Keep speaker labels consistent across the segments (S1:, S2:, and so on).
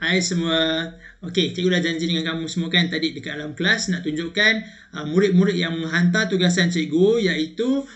S1: Hai semua. Okey, cikgu dah janji dengan kamu semua kan tadi dekat dalam kelas nak tunjukkan murid-murid yang menghantar tugasan cikgu, iaitu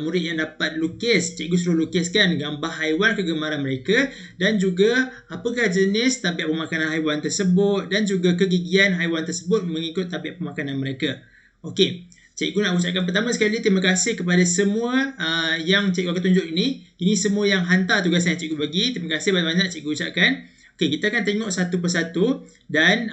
S1: murid yang dapat lukis. Cikgu suruh lukiskan gambar haiwan kegemaran mereka dan juga apakah jenis tabiat pemakanan haiwan tersebut dan juga kegigian haiwan tersebut mengikut tabiat pemakanan mereka. Okey. Cikgu nak ucapkan pertama sekali terima kasih kepada semua yang cikgu akan tunjuk ini. Ini semua yang hantar tugasan yang cikgu bagi. Terima kasih banyak-banyak cikgu ucapkan. Okey, kita akan tengok satu persatu dan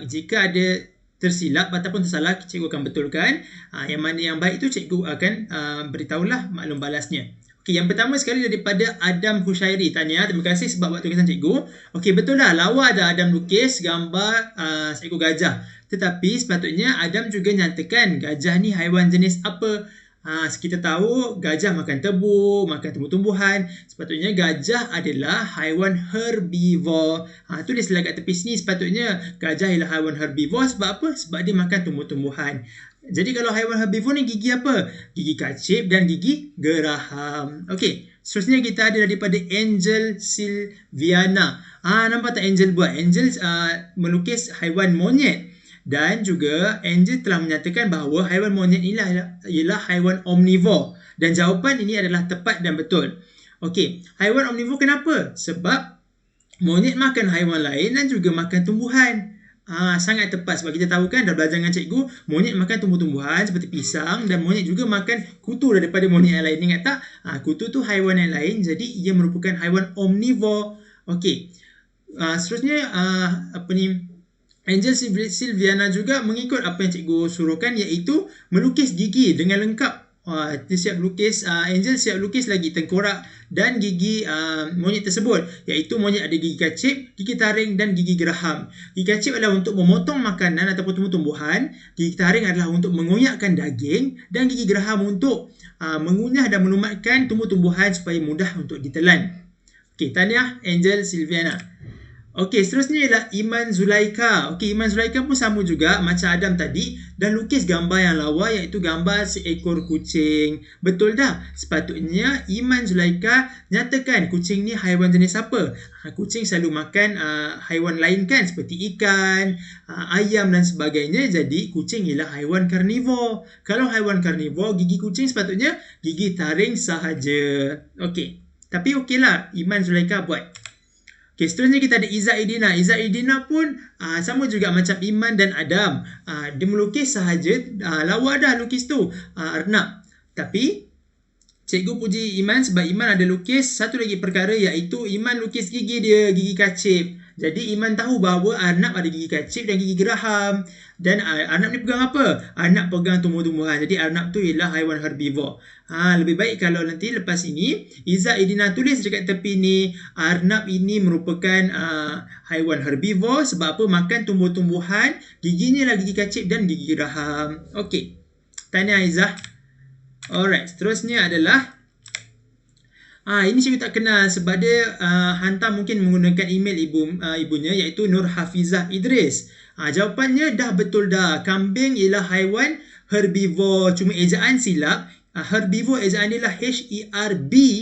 S1: jika ada tersilap ataupun tersalah, cikgu akan betulkan. Yang mana yang baik itu cikgu akan beritahulah maklum balasnya. Okey, yang pertama sekali daripada Adam Hushairi. Tanya, terima kasih sebab buat tugasan cikgu. Okey, betul lah, lawa ada Adam lukis gambar seekor gajah. Tetapi sepatutnya Adam juga nyatakan gajah ni haiwan jenis apa. Kita tahu gajah makan tebu, makan tumbuh-tumbuhan. Sepatutnya gajah adalah haiwan herbivore. Tulislah kat tepi sini, sepatutnya gajah ialah haiwan herbivore. Sebab apa? Sebab dia makan tumbuh-tumbuhan. Jadi kalau haiwan herbivore ni gigi apa? Gigi kacip dan gigi geraham. Okey, seterusnya kita ada daripada Angel Silviana. Nampak tak Angel buat? Angel melukis haiwan monyet. Dan juga Angel telah menyatakan bahawa haiwan monyet ialah haiwan omnivore. Dan jawapan ini adalah tepat dan betul. Okey, haiwan omnivore kenapa? Sebab monyet makan haiwan lain dan juga makan tumbuhan. Sangat tepat sebab kita tahu kan dah belajar dengan cikgu, monyet makan tumbuh-tumbuhan seperti pisang dan monyet juga makan kutu daripada monyet yang lain. Ingat tak? Kutu tu haiwan yang lain, jadi ia merupakan haiwan omnivore. Okey. Seterusnya Angel Silviana juga mengikut apa yang cikgu suruhkan, iaitu melukis gigi dengan lengkap. Dia siap lukis, Angel siap lukis lagi tengkorak dan gigi monyet tersebut, iaitu monyet ada gigi kacip, gigi taring dan gigi geraham. Gigi kacip adalah untuk memotong makanan ataupun tumbuh-tumbuhan, gigi taring adalah untuk mengoyakkan daging dan gigi geraham untuk mengunyah dan melumatkan tumbuh-tumbuhan supaya mudah untuk ditelan. Okey, tahniah Angel Silviana. Okey, seterusnya ialah Iman Zulaika. Okey, Iman Zulaika pun sama juga macam Adam tadi dan lukis gambar yang lawa, iaitu gambar seekor kucing. Betul dah? Sepatutnya Iman Zulaika nyatakan kucing ni haiwan jenis apa. Kucing selalu makan haiwan lain kan, seperti ikan, ayam dan sebagainya. Jadi kucing ialah haiwan karnivor. Kalau haiwan karnivor, gigi kucing sepatutnya gigi taring sahaja. Okey. Tapi okeylah, Iman Zulaika buat. Okay, seterusnya kita ada Izzat Idina. Izzat Idina pun sama juga macam Iman dan Adam. Dia melukis sahaja, lawa dah lukis tu, arnab. Tapi cikgu puji Iman sebab Iman ada lukis satu lagi perkara, iaitu Iman lukis gigi dia, gigi kacip. Jadi Iman tahu bahawa arnab ada gigi kacip dan gigi geraham. Dan arnab ni pegang apa? Arnab pegang tumbuh-tumbuhan. Jadi arnab tu ialah haiwan herbivore. Lebih baik kalau nanti lepas ini Izzat Idina tulis dekat tepi ni, arnab ini merupakan haiwan herbivore. Sebab apa? Makan tumbuh-tumbuhan. Giginya lah gigi kacip dan gigi geraham. Okey, tahniah Izzat. Alright, seterusnya adalah ini cikgu tak kenal sebab dia hantar mungkin menggunakan email ibunya, iaitu Nur Hafizah Idris. Jawapannya dah betul dah. Kambing ialah haiwan herbivore. Cuma ejaan silap. Herbivore ejaan dia lah H-E-R-B-I-V-O-R.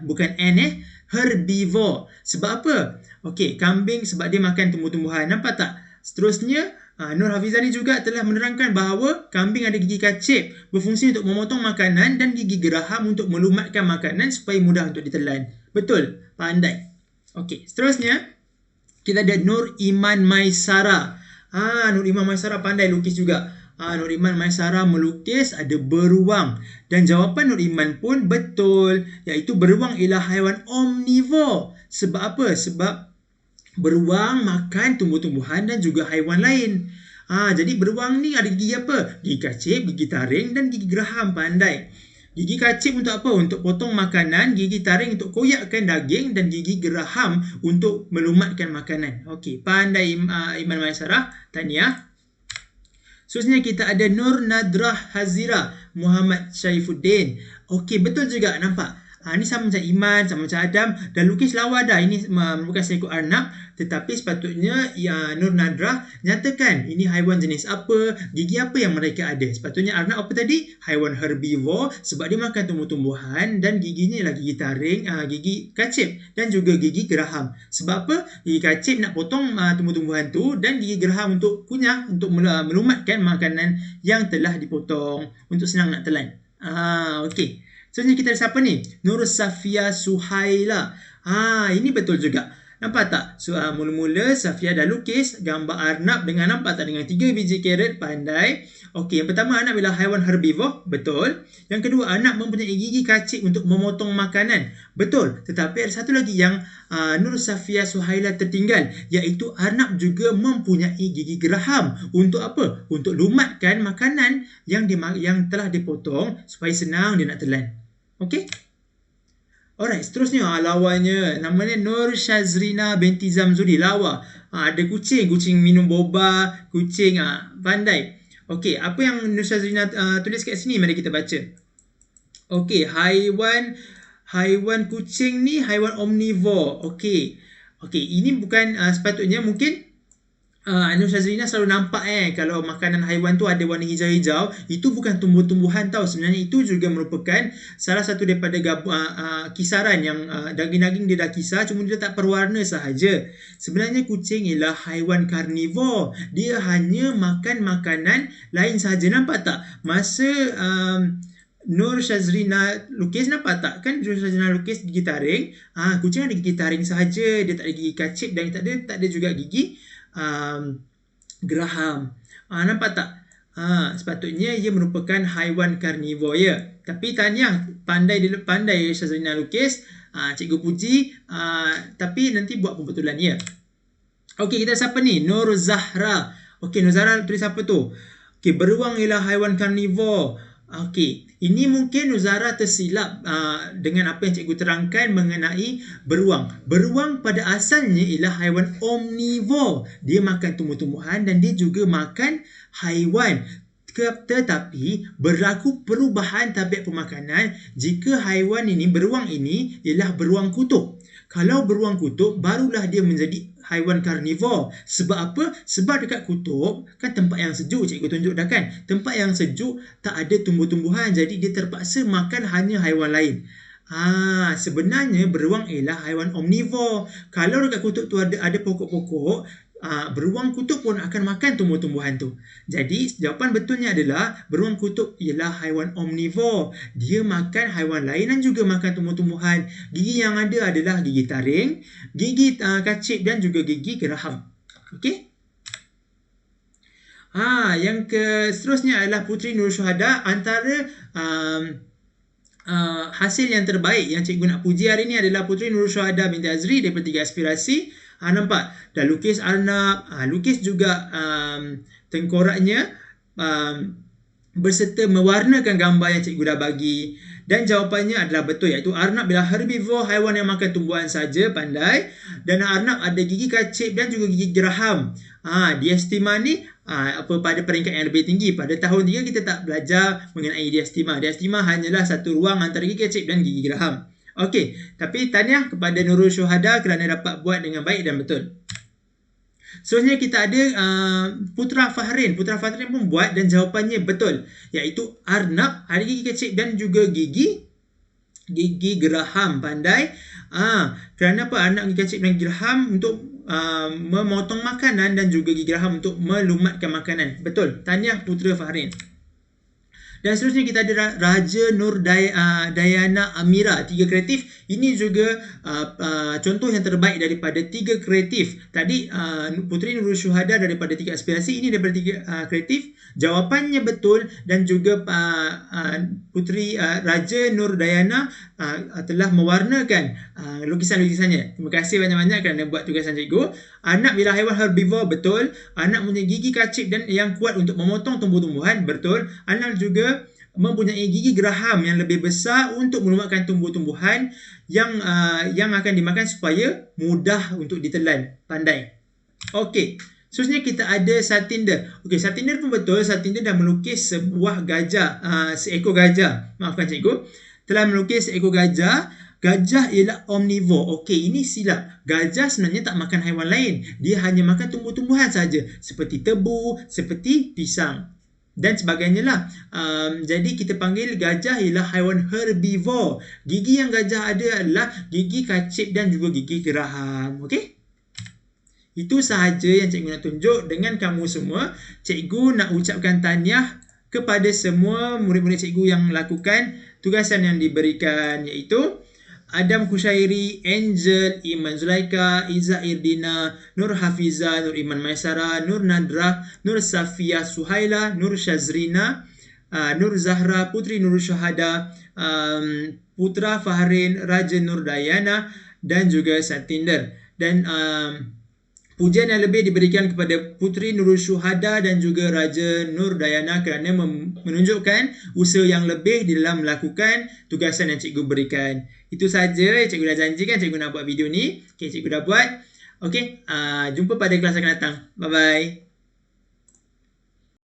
S1: Bukan N Herbivore. Sebab apa? Okey, kambing sebab dia makan tumbuh-tumbuhan. Nampak tak? Seterusnya, Nur Hafizah ni juga telah menerangkan bahawa kambing ada gigi kacip, berfungsi untuk memotong makanan, dan gigi geraham untuk melumatkan makanan supaya mudah untuk ditelan. Betul? Pandai. Okey, seterusnya kita ada Nur Iman Maisara. Nur Iman Maisara pandai lukis juga. Nur Iman Maisara melukis ada beruang. Dan jawapan Nur Iman pun betul, iaitu beruang ialah haiwan omnivore. Sebab apa? Sebab beruang makan tumbuh-tumbuhan dan juga haiwan lain. Jadi beruang ni ada gigi apa? Gigi kacip, gigi taring dan gigi geraham. Pandai. Gigi kacip untuk apa? Untuk potong makanan. Gigi taring untuk koyakkan daging. Dan gigi geraham untuk melumatkan makanan. Okey, pandai Iman Maisarah. Tahniah. Seterusnya kita ada Nur Nadrah Hazira Muhammad Syaifuddin. Okey, betul juga, nampak. Ni sama macam Iman, sama macam Adam. Dan lukis lawa dah. Ini merupakan seekor arnab. Tetapi sepatutnya Nur Nadrah nyatakan ini haiwan jenis apa, gigi apa yang mereka ada. Sepatutnya arnab apa tadi? Haiwan herbivore sebab dia makan tumbuh-tumbuhan dan giginya ialah gigi taring, gigi kacip dan juga gigi geraham. Sebab apa? Gigi kacip nak potong tumbuh-tumbuhan tu dan gigi geraham untuk kunyah, untuk melumatkan makanan yang telah dipotong untuk senang nak telan. Okey. Seterusnya kita ada siapa ni? Nur Safia Suhaila. Ini betul juga. Nampak tak? So, mula-mula Safia dah lukis gambar arnab dengan nampak tak? Dengan 3 biji carrot, pandai. Okey, yang pertama arnab ialah haiwan herbivore. Betul. Yang kedua, arnab mempunyai gigi kacip untuk memotong makanan. Betul. Tetapi ada satu lagi yang Nur Safia Suhaila tertinggal, iaitu arnab juga mempunyai gigi geraham. Untuk apa? Untuk lumatkan makanan yang telah dipotong supaya senang dia nak telan. Okey. Alright, seterusnya lawannya namanya Nur Shazrina binti Zamzuri. Lawa. Ada kucing minum boba, kucing pandai. Okey, apa yang Nur Shazrina tulis kat sini? Mari kita baca. Okey, haiwan kucing ni haiwan omnivore. Okey, ini bukan sepatutnya mungkin Nur Shazrina selalu nampak kalau makanan haiwan tu ada warna hijau-hijau, itu bukan tumbuh-tumbuhan tau. Sebenarnya itu juga merupakan salah satu daripada kisaran yang daging-daging dia dah kisar, cuma dia tak berwarna sahaja. Sebenarnya kucing ialah haiwan karnivore. Dia hanya makan makanan lain sahaja. Nampak tak? Masa Nur Shazrina lukis, nampak tak? Kan Nur Shazrina lukis gigi taring. Kucing ada gigi taring sahaja, dia tak ada gigi kacip dan tak ada juga gigi geraham. Nampak tak? Sepatutnya ia merupakan haiwan karnivore ya. Tapi tahniah, pandai Shazrina lukis. Cikgu puji. Tapi nanti buat pembetulan ya. Okey, kita siapa ni? Nur Zahra. Okey, Nur Zahra tulis apa tu? Okey, beruang ialah haiwan karnivore. Okey, ini mungkin Nur Zahra tersilap dengan apa yang cikgu terangkan mengenai beruang. Beruang pada asalnya ialah haiwan omnivore. Dia makan tumbuh-tumbuhan dan dia juga makan haiwan. Tetapi berlaku perubahan tabiat pemakanan jika haiwan ini, beruang ini ialah beruang kutub. Kalau beruang kutub, barulah dia menjadi haiwan karnivore. Sebab apa? Sebab dekat kutub kan tempat yang sejuk, cikgu tunjuk dah kan. Tempat yang sejuk tak ada tumbuh-tumbuhan, jadi dia terpaksa makan hanya haiwan lain. Sebenarnya beruang ialah haiwan omnivore. Kalau dekat kutub tu ada pokok-pokok, beruang kutub pun akan makan tumbuh-tumbuhan tu. Jadi jawapan betulnya adalah beruang kutub ialah haiwan omnivore. Dia makan haiwan lain dan juga makan tumbuh-tumbuhan. Gigi yang ada adalah gigi taring, gigi kacip dan juga gigi geraham. Okey? Yang seterusnya adalah Puteri Nurul Syuhada. Antara hasil yang terbaik yang cikgu nak puji hari ini adalah Puteri Nurul Syuhada binti Azri daripada 3 aspirasi. Nampak? Dah lukis arnab, lukis juga tengkoraknya berserta mewarnakan gambar yang cikgu dah bagi. Dan jawapannya adalah betul, iaitu arnab ialah herbivore, haiwan yang makan tumbuhan saja, pandai. Dan arnab ada gigi kacip dan juga gigi geraham. Diastema ni pada peringkat yang lebih tinggi. Pada tahun 3 kita tak belajar mengenai diastema. Diastema hanyalah satu ruang antara gigi kacip dan gigi geraham. Okey, tapi tahniah kepada Nurul Syuhada kerana dapat buat dengan baik dan betul. Seterusnya kita ada Putra Fahrin. Putra Fahrin pun buat dan jawapannya betul, iaitu arnab ada gigi kecil dan juga gigi geraham, pandai. Kerana apa? Arnab, gigi kecil dan gigi geraham untuk memotong makanan dan juga gigi geraham untuk melumatkan makanan. Betul, tahniah Putra Fahrin. Dan seterusnya kita ada Raja Nur Dayana Amira, 3 kreatif. Ini juga contoh yang terbaik daripada 3 kreatif. Tadi Puteri Nurul Syuhada daripada 3 aspirasi, ini daripada 3 kreatif. Jawapannya betul dan juga Puteri Raja Nur Dayana telah mewarnakan lukisan-lukisannya. Terima kasih banyak-banyak kerana buat tugasan cikgu. Arnab ialah haiwan herbivore, betul. Arnab mempunyai gigi kacip dan yang kuat untuk memotong tumbuh-tumbuhan, betul. Arnab juga mempunyai gigi geraham yang lebih besar untuk melumatkan tumbuh-tumbuhan yang akan dimakan supaya mudah untuk ditelan, pandai. Okey, seterusnya kita ada Satinder. Okey, Satinder pun betul. Satinder dah melukis sebuah gajah, seekor gajah. Maafkan cikgu. telah melukis seekor gajah. Gajah ialah omnivore. Okey, ini silap. Gajah sebenarnya tak makan haiwan lain. Dia hanya makan tumbuh-tumbuhan saja, seperti tebu, seperti pisang dan sebagainya lah. Jadi kita panggil gajah ialah haiwan herbivore. Gigi yang gajah ada adalah gigi kacip dan juga gigi geraham. Okey? Itu sahaja yang cikgu nak tunjuk dengan kamu semua. Cikgu nak ucapkan tahniah kepada semua murid-murid cikgu yang lakukan tugasan yang diberikan, iaitu Adam Kushairi, Angel, Iman Zulaika, Iza Irdina, Nur Hafiza, Nur Iman Maisara, Nur Nadrah, Nur Safia Suhaila, Nur Shazrina, Nur Zahra, Putri Nur Syahada, Putra Fahrin, Raja Nur Dayana dan juga Satinder. Dan pujian yang lebih diberikan kepada Putri Nurul Syuhada dan juga Raja Nur Dayana kerana menunjukkan usaha yang lebih di dalam melakukan tugasan yang cikgu berikan. Itu saja, cikgu dah janjikan cikgu nak buat video ni. Okay, cikgu dah buat. Okay, jumpa pada kelas akan datang. Bye-bye.